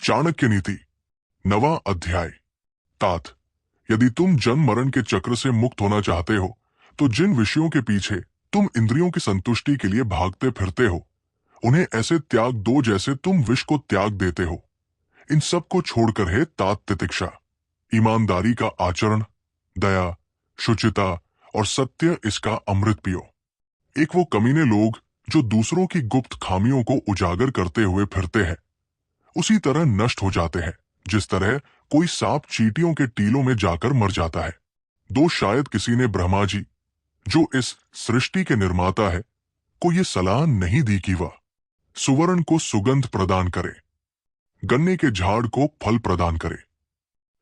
चाणक्य नीति, 9वां अध्याय। तात, यदि तुम जन्म मरण के चक्र से मुक्त होना चाहते हो तो जिन विषयों के पीछे तुम इंद्रियों की संतुष्टि के लिए भागते फिरते हो उन्हें ऐसे त्याग दो जैसे तुम विष को त्याग देते हो। इन सब को छोड़कर है तात तितिक्षा, ईमानदारी का आचरण, दया, शुचिता और सत्य, इसका अमृत पियो। एक वो कमीने लोग जो दूसरों की गुप्त खामियों को उजागर करते हुए फिरते हैं उसी तरह नष्ट हो जाते हैं जिस तरह कोई सांप चींटियों के टीलों में जाकर मर जाता है। दो शायद किसी ने ब्रह्मा जी, जो इस सृष्टि के निर्माता है, को ये सलाह नहीं दी कि वह सुवर्ण को सुगंध प्रदान करे, गन्ने के झाड़ को फल प्रदान करे,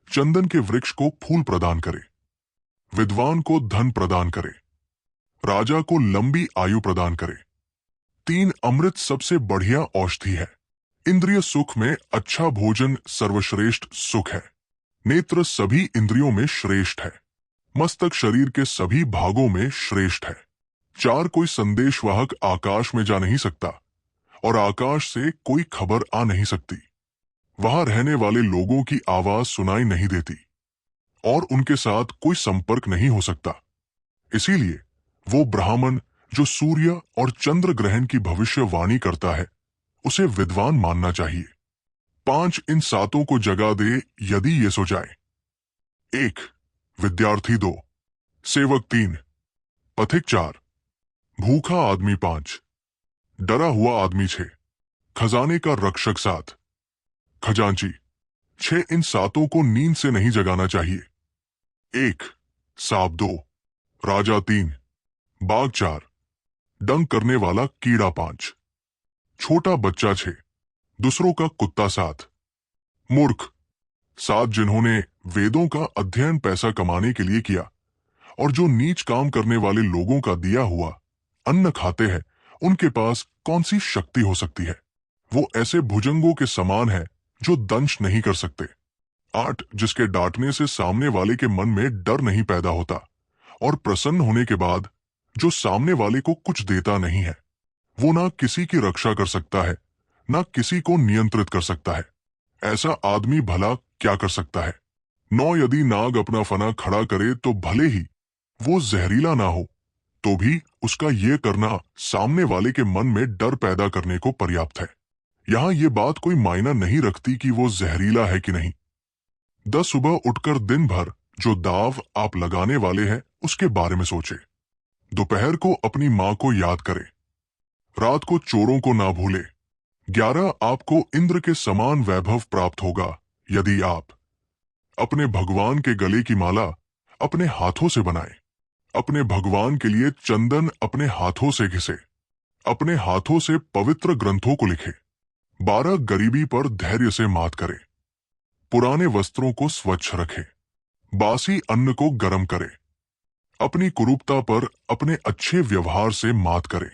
चंदन के वृक्ष को फूल प्रदान करे, विद्वान को धन प्रदान करे, राजा को लंबी आयु प्रदान करे। 3 अमृत सबसे बढ़िया औषधि है। इंद्रिय सुख में अच्छा भोजन सर्वश्रेष्ठ सुख है। नेत्र सभी इंद्रियों में श्रेष्ठ है। मस्तक शरीर के सभी भागों में श्रेष्ठ है। 4 कोई संदेशवाहक आकाश में जा नहीं सकता और आकाश से कोई खबर आ नहीं सकती। वहां रहने वाले लोगों की आवाज सुनाई नहीं देती और उनके साथ कोई संपर्क नहीं हो सकता। इसीलिए वो ब्राह्मण जो सूर्य और चंद्र ग्रहण की भविष्यवाणी करता है उसे विद्वान मानना चाहिए। 5 इन सातों को जगा दे यदि ये सो जाए। 1 विद्यार्थी 2, सेवक 3, पथिक 4, भूखा आदमी 5, डरा हुआ आदमी 6, खजाने का रक्षक 7, खजांची 6 इन सातों को नींद से नहीं जगाना चाहिए। 1 सांप 2, राजा 3, बाघ 4, डंक करने वाला कीड़ा 5, छोटा बच्चा 6, दूसरों का कुत्ता 7, मूर्ख 7 जिन्होंने वेदों का अध्ययन पैसा कमाने के लिए किया और जो नीच काम करने वाले लोगों का दिया हुआ अन्न खाते हैं, उनके पास कौन सी शक्ति हो सकती है। वो ऐसे भुजंगों के समान है जो दंश नहीं कर सकते। 8 जिसके डांटने से सामने वाले के मन में डर नहीं पैदा होता और प्रसन्न होने के बाद जो सामने वाले को कुछ देता नहीं है, वो ना किसी की रक्षा कर सकता है ना किसी को नियंत्रित कर सकता है। ऐसा आदमी भला क्या कर सकता है। 9 यदि नाग अपना फना खड़ा करे तो भले ही वो जहरीला ना हो तो भी उसका ये करना सामने वाले के मन में डर पैदा करने को पर्याप्त है। यहां ये बात कोई मायना नहीं रखती कि वो जहरीला है कि नहीं। 10 सुबह उठकर दिन भर जो दाव आप लगाने वाले हैं उसके बारे में सोचे। दोपहर को अपनी मां को याद करे, रात को चोरों को ना भूले। 11 आपको इंद्र के समान वैभव प्राप्त होगा यदि आप अपने भगवान के गले की माला अपने हाथों से बनाए, अपने भगवान के लिए चंदन अपने हाथों से घिसे, अपने हाथों से पवित्र ग्रंथों को लिखे। 12 गरीबी पर धैर्य से मात करे, पुराने वस्त्रों को स्वच्छ रखे, बासी अन्न को गर्म करे, अपनी कुरूपता पर अपने अच्छे व्यवहार से मात करे।